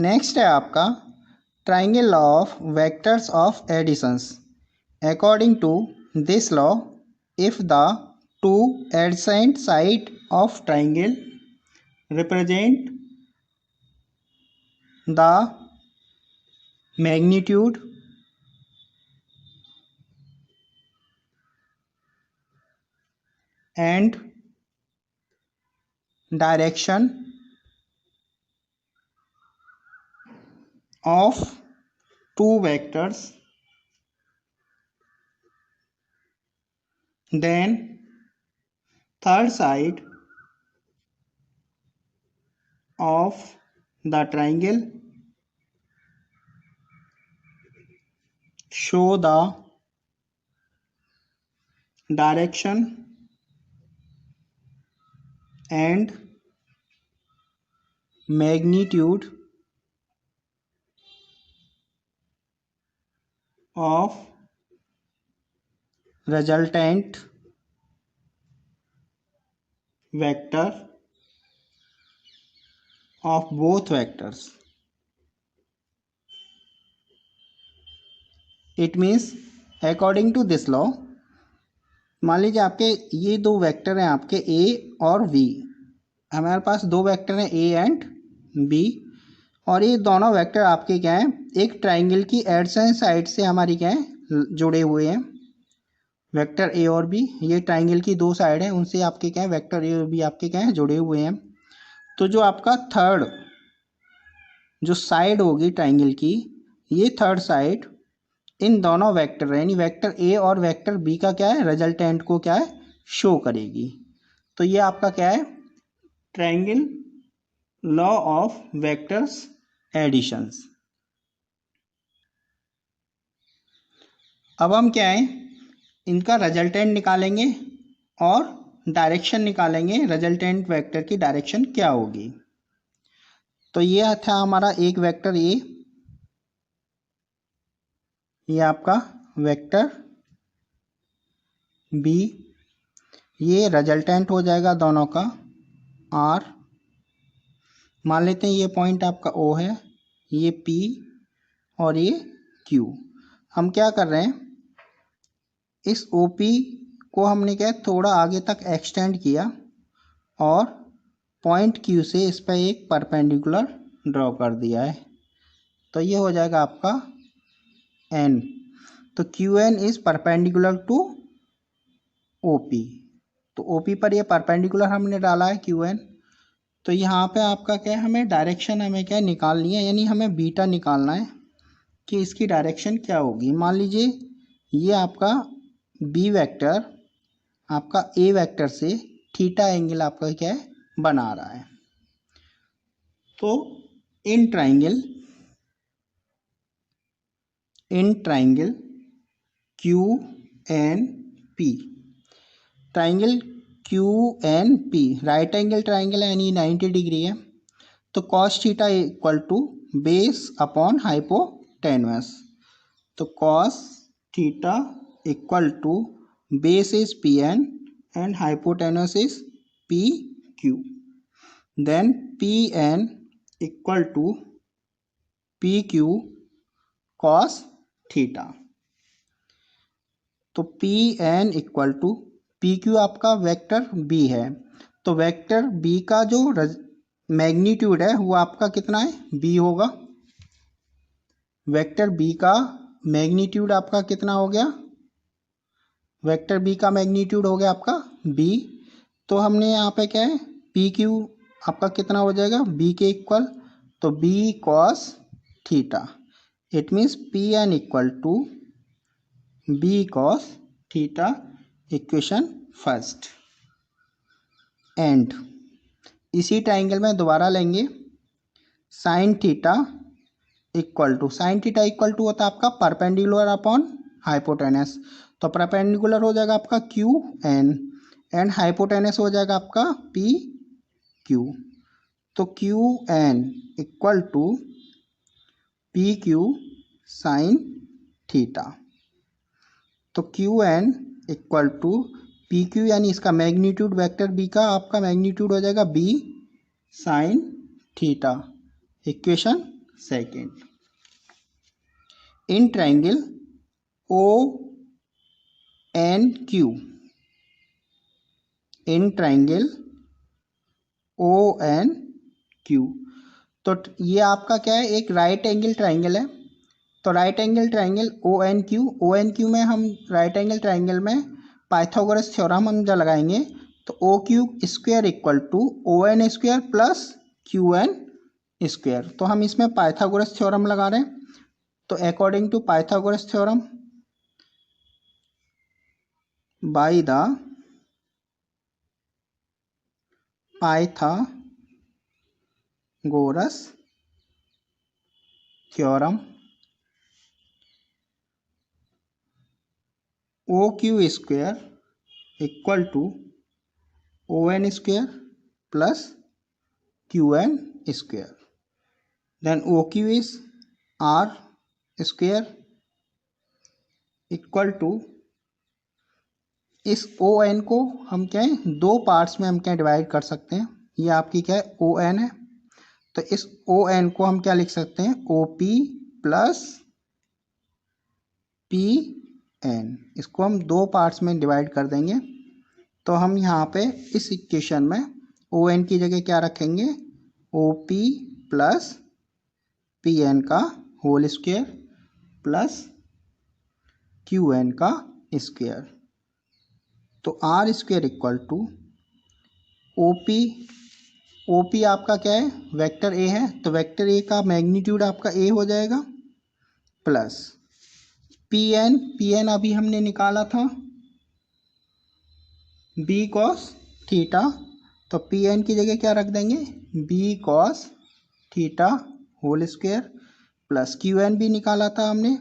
Next है आपका triangle law of vectors of additions. According to this law, if the two adjacent side of triangle represent the magnitude and direction of two vectors, then third side of the triangle show the direction and magnitude of resultant vector of both vectors. It means according to this law, मान लीजिए आपके ये दो vector हैं आपके a और v। हमारे पास दो वेक्टर हैं a एंड b और ये दोनों वेक्टर आपके क्या हैं, एक ट्राइंगल की एडजेसेंट साइड से हमारी क्या है जुड़े हुए हैं। वेक्टर a और b ये ट्राइंगल की दो साइड हैं, उनसे आपके क्या है वेक्टर a और b आपके क्या है जुड़े हुए हैं। तो जो आपका थर्ड जो साइड होगी ट्राइंगल की, ये थर्ड साइड इन दोनों वेक्टर यानी वेक्टर ए और वेक्टर बी का क्या है रिजल्टेंट को क्या है शो करेगी। तो ये आपका क्या है triangle law of vectors additions. अब हम क्या है इनका रिजल्टेंट निकालेंगे और डायरेक्शन निकालेंगे, रिजल्टेंट वेक्टर की डायरेक्शन क्या होगी। तो ये था हमारा एक वेक्टर ए, ये आपका वेक्टर बी, ये रिजल्टेंट हो जाएगा दोनों का आर। मान लेते हैं ये पॉइंट आपका ओ है, ये पी और ये क्यू। हम क्या कर रहे हैं इस ओ पी को हमने क्या थोड़ा आगे तक एक्सटेंड किया और पॉइंट क्यू से इस पर एक परपेंडिकुलर ड्रॉ कर दिया है। तो ये हो जाएगा आपका एन। तो Q N is perpendicular to O P. तो ओ पी पर ये परपेंडिकुलर हमने डाला है क्यू एन। तो यहाँ पे आपका क्या है हमें डायरेक्शन हमें क्या निकालनी है, यानी हमें बीटा निकालना है कि इसकी डायरेक्शन क्या होगी। मान लीजिए ये आपका बी वेक्टर आपका ए वेक्टर से थीटा एंगल आपका क्या है बना रहा है। तो इन triangle Q N P, triangle Q N P right angle triangle है यानी 90 डिग्री है। तो cos theta equal to base upon hypotenuse. तो cos theta equal to base is P N and hypotenuse is P Q. Then P N equal to P Q cos theta. तो P N equal to P Q आपका vector B है। तो vector B का जो magnitude है वो आपका कितना है बी होगा। वेक्टर बी का मैग्नीट्यूड आपका कितना हो गया, वेक्टर बी का मैग्नीट्यूड हो गया आपका बी। तो हमने यहाँ पे क्या है पी क्यू आपका कितना हो जाएगा बी के इक्वल, तो B cos theta. It means P N equal to B cos theta, equation first. And इसी ट्राइंगल में दोबारा लेंगे sine theta equal to, sine theta equal to होता है आपका परपेंडिकुलर अपॉन हाइपोटेनस। तो परपेंडिकुलर हो जाएगा आपका क्यू एन एंड हाइपोटेनस हो जाएगा आपका पी क्यू। तो Q N equal to P Q sine theta. तो Q N equal to P Q यानी इसका मैग्नीट्यूड वेक्टर बी का आपका मैग्नीट्यूड हो जाएगा B sine theta, equation second. In triangle O N Q, in triangle O N Q, तो ये आपका क्या है, एक राइट एंगल ट्राइंगल है। तो right angle triangle O N Q में हम राइट एंगल ट्राइंगल में पाइथागोरस थ्योरम हम जब लगाएंगे तो O Q square equal to O N square plus Q N square. तो हम इसमें पाइथागोरस थ्योरम लगा रहे हैं। तो according to Pythagoras theorem, by the Pythagoras theorem, O Q square equal to O N square plus Q N square. Then O Q is R square equal to, इस O N को हम क्या है, दो पार्ट्स में हम क्या divide कर सकते हैं। ये आपकी क्या है, ओ एन है। तो इस ओ एन को हम क्या लिख सकते हैं, O P plus P N. इसको हम दो पार्ट्स में डिवाइड कर देंगे। तो हम यहाँ पे इस इक्वेशन में ओ एन की जगह क्या रखेंगे, O P plus P N का whole square plus Q N का स्क्वायर। तो R square equal to O P आपका क्या है, वेक्टर ए है, तो वेक्टर ए का मैग्नीट्यूड आपका ए हो जाएगा प्लस पी एन अभी हमने निकाला था बी कॉस थीटा। तो पी एन की जगह क्या रख देंगे, B cos theta whole square plus Q N भी निकाला था हमने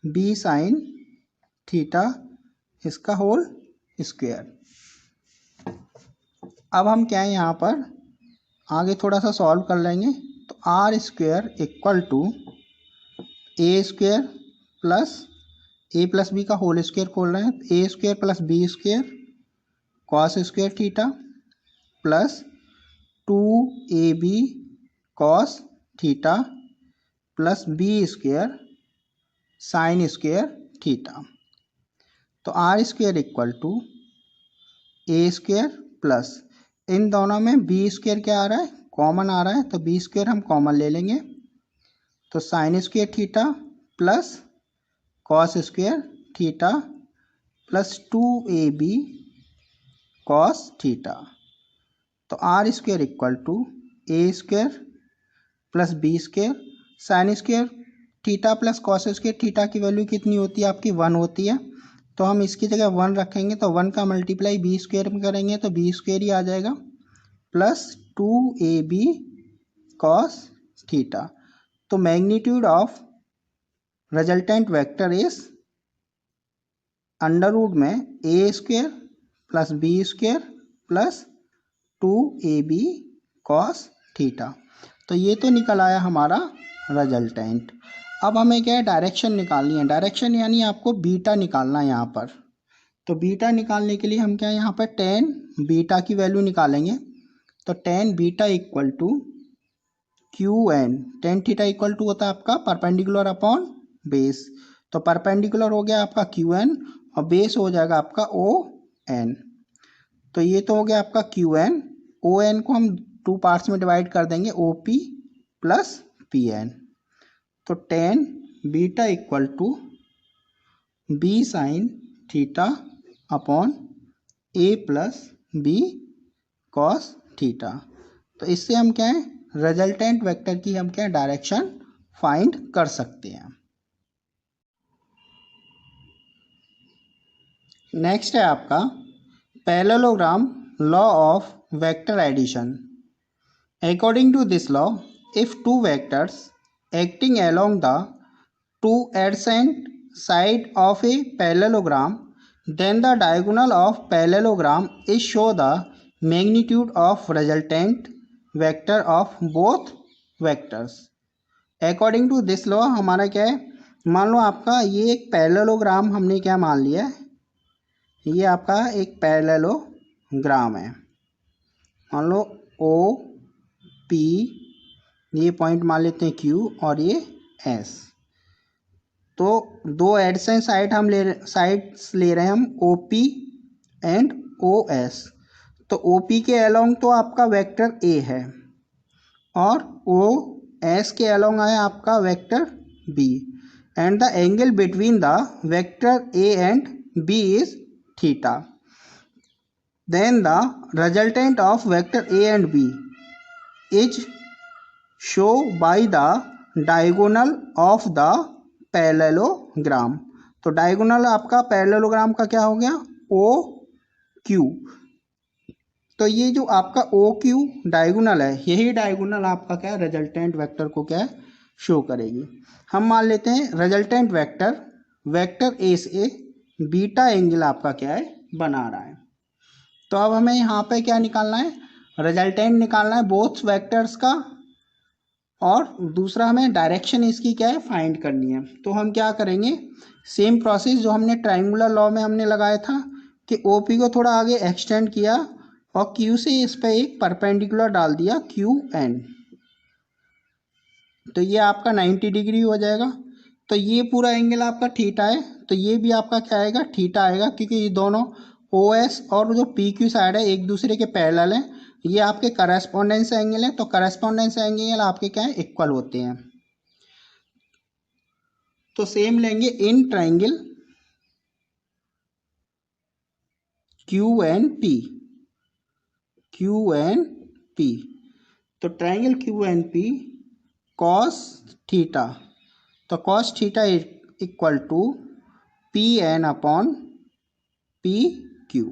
बी साइन थीटा इसका होल स्क्वायर। अब हम क्या है, यहाँ पर आगे थोड़ा सा सॉल्व कर लेंगे। तो R square equal to A square plus B का होल स्क्वायर खोल रहे हैं, A square plus B square cos square theta plus 2ab cos theta plus B square sine square theta. तो R square equal to A square plus, इन दोनों में B square क्या आ रहा है, कॉमन आ रहा है, तो बी स्क्वायर हम कॉमन ले लेंगे। तो sine square theta plus cos square theta plus 2ab cos theta. तो R square equal to A square plus B square sine square theta plus cos square theta की value कितनी होती है आपकी, 1 होती है। तो हम इसकी जगह 1 रखेंगे, तो 1 का मल्टीप्लाई बी स्क्वायर में करेंगे तो बी स्क्वायर ही आ जाएगा प्लस 2ab कॉस थीटा। तो magnitude of resultant vector is under root में A square plus B square plus 2ab cos theta. तो ये तो निकल आया हमारा रिजल्टेंट। अब हमें क्या है, डायरेक्शन निकालनी है। डायरेक्शन यानी आपको बीटा निकालना है यहाँ पर। तो बीटा निकालने के लिए हम क्या है, यहाँ पर टेन बीटा की वैल्यू निकालेंगे। तो tan beta equal to Q N, tan theta equal to होता है आपका परपेंडिकुलर अपॉन बेस। तो परपेंडिकुलर हो गया आपका क्यू एन और बेस हो जाएगा आपका ओ एन। तो ये तो हो गया आपका क्यू एन। ओ एन को हम टू पार्ट्स में डिवाइड कर देंगे, O P plus P N. तो tan beta equal to B sine theta upon A plus B cos theta. तो इससे हम क्या है, रिजल्टेंट वेक्टर की हम क्या डायरेक्शन फाइंड कर सकते हैं। नेक्स्ट है आपका parallelogram law of vector addition. According to this law, if two vectors acting along the two adjacent side of a parallelogram, then the diagonal of parallelogram is show the magnitude of resultant vector of both vectors. According to this law हमारा क्या है, मान लो आपका ये एक parallelogram हमने क्या मान लिया है, ये आपका एक पैरेललोग्राम है। मान लो ओ पी ये पॉइंट मान लेते हैं Q और ये S। तो दो एडसेंट साइड्स ले रहे हैं हम OP एंड OS। तो OP के अलोंग तो आपका वेक्टर A है और OS के अलोंग है आपका vector B, and the angle between the vector A and B is theta. Then the resultant of vector A and B is shown by the diagonal of the parallelogram। तो diagonal आपका parallelogram का क्या हो गया, OQ। तो ये जो आपका OQ डायगोनल है, यही डायगोनल आपका क्या है, रिजल्टेंट वेक्टर को क्या है, शो करेगी। हम मान लेते हैं रिजल्टेंट वेक्टर A से बीटा एंगल आपका क्या है, बना रहा है। तो अब हमें यहाँ पे क्या निकालना है, रिजल्टेंट निकालना है बोथ वेक्टर्स का, और दूसरा हमें डायरेक्शन इसकी क्या है, फाइंड करनी है। तो हम क्या करेंगे, सेम प्रोसेस जो हमने ट्रायंगुलर लॉ में हमने लगाया था कि OP को थोड़ा आगे एक्सटेंड किया और Q से इस पर एक परपेंडिकुलर डाल दिया QN। तो ये आपका 90 डिग्री हो जाएगा। तो ये पूरा एंगल आपका थीटा है, तो ये भी आपका क्या आएगा, थीटा आएगा, क्योंकि ये दोनों OS और जो PQ साइड है एक दूसरे के पैरेलल हैं। ये आपके करस्पॉन्डेंस एंगल है, तो करस्पॉन्डेंस एंगल आपके क्या है, इक्वल होते हैं। तो सेम लेंगे इन ट्रायंगल QNP। तो ट्रायंगल QNP cos थीटा, तो cos theta equal to PN upon PQ।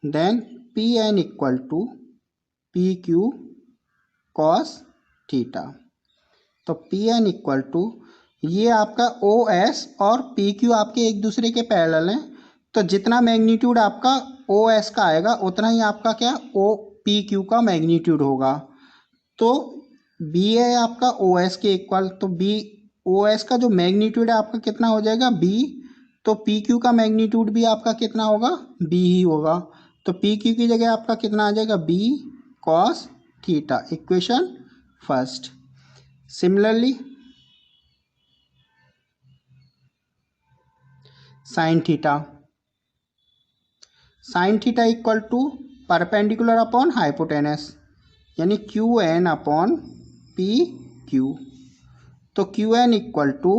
Then PN equal to PQ cos theta. तो PN इक्वल टू, ये आपका OS और PQ आपके एक दूसरे के पैरेलल हैं, तो जितना मैग्नीट्यूड आपका OS का आएगा उतना ही आपका क्या PQ का मैग्नीट्यूड होगा। तो B है आपका OS के इक्वल, तो OS का जो मैग्नीट्यूड है आपका कितना हो जाएगा, B। तो PQ का मैग्नीट्यूड भी आपका कितना होगा, B ही होगा। तो PQ की जगह आपका कितना आ जाएगा, B cos theta, equation first. Similarly sine theta equal to perpendicular upon hypotenuse, यानी QN अपॉन PQ। तो QN equal to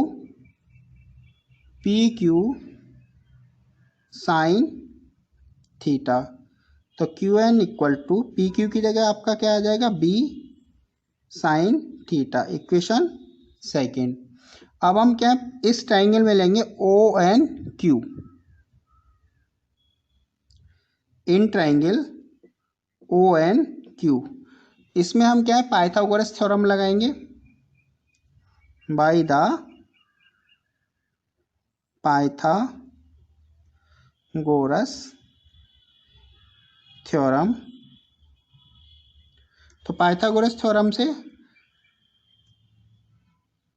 PQ sine theta. तो QN इक्वल टू PQ की जगह आपका क्या आ जाएगा, B sine theta, equation second. अब हम क्या इस ट्राइंगल में लेंगे ONQ। इन ट्राइंगल ONQ, इसमें हम क्या है, पाइथागोरस थ्योरम लगाएंगे। By the Pythagoras theorem. तो पाइथागोरस थ्योरम से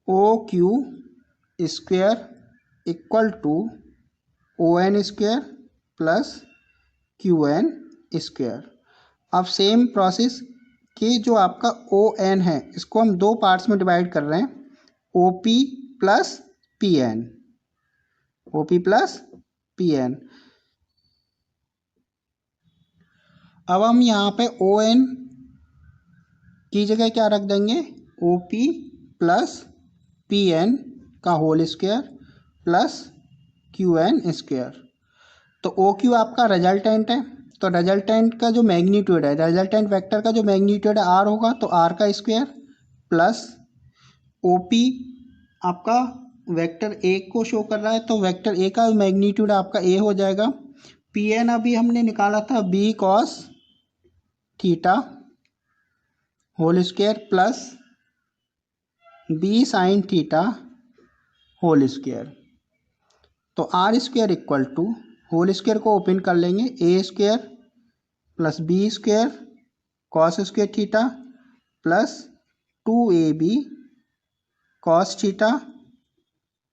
OQ square equal to ON square plus QN square. अब सेम प्रोसेस कि जो आपका ON है इसको हम दो पार्ट्स में डिवाइड कर रहे हैं, OP प्लस PN। अब हम यहाँ पे ON की जगह क्या रख देंगे, OP प्लस PN का whole square plus QN square. तो OQ आपका रिजल्टेंट है, तो रिजल्टेंट का जो मैग्नीट्यूड है, रिजल्टेंट वेक्टर का जो मैग्नीट्यूड है R होगा, तो R का स्क्वायर प्लस OP आपका वेक्टर A को शो कर रहा है, तो वेक्टर A का मैग्नीट्यूड आपका A हो जाएगा। PN अभी हमने निकाला था B cos theta whole square plus B sine theta whole square. तो R square equal to, whole square को ओपन कर लेंगे, A square plus B square cos square theta plus 2AB cos theta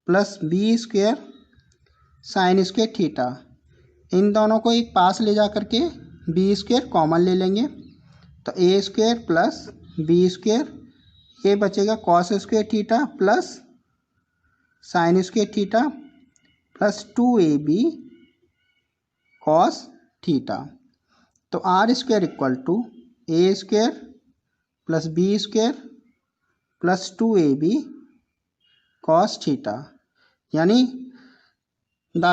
plus B square sine square theta. इन दोनों को एक पास ले जा करके बी स्क्वायर कॉमन ले लेंगे तो A square plus B square, ये बचेगा cos square theta plus sine square theta plus 2ab cos theta. तो R square equal to A square plus B square plus 2ab cos theta, यानी the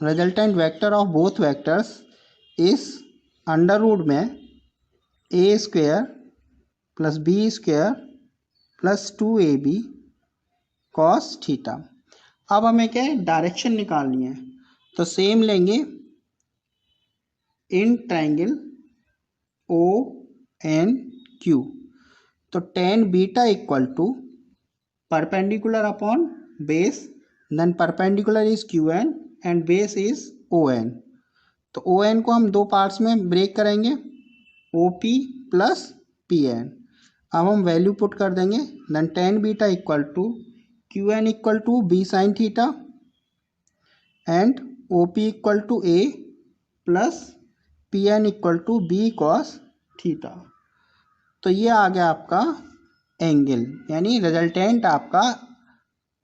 resultant vector of both vectors is under root में A square plus B square plus 2ab cos theta. अब हमें क्या है, direction निकालनी है, तो same लेंगे in triangle O N Q. तो tan beta equal to perpendicular upon base, then perpendicular is Q N and base is O N. तो ओ एन को हम दो पार्ट्स में ब्रेक करेंगे, O P plus P N. अब हम value put कर देंगे, then tan beta equal to Q N equal to B sine theta and O P equal to A plus P N equal to B cos theta. तो ये आ गया आपका angle, यानी resultant आपका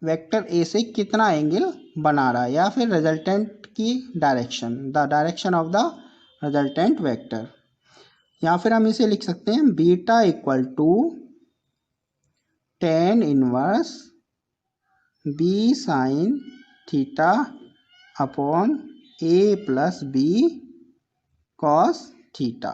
वेक्टर ए से कितना एंगल बना रहा है, या फिर रिजल्टेंट की direction, the direction of the resultant vector. या फिर हम इसे लिख सकते हैं beta equal to tan inverse B sine theta upon A plus B cos theta.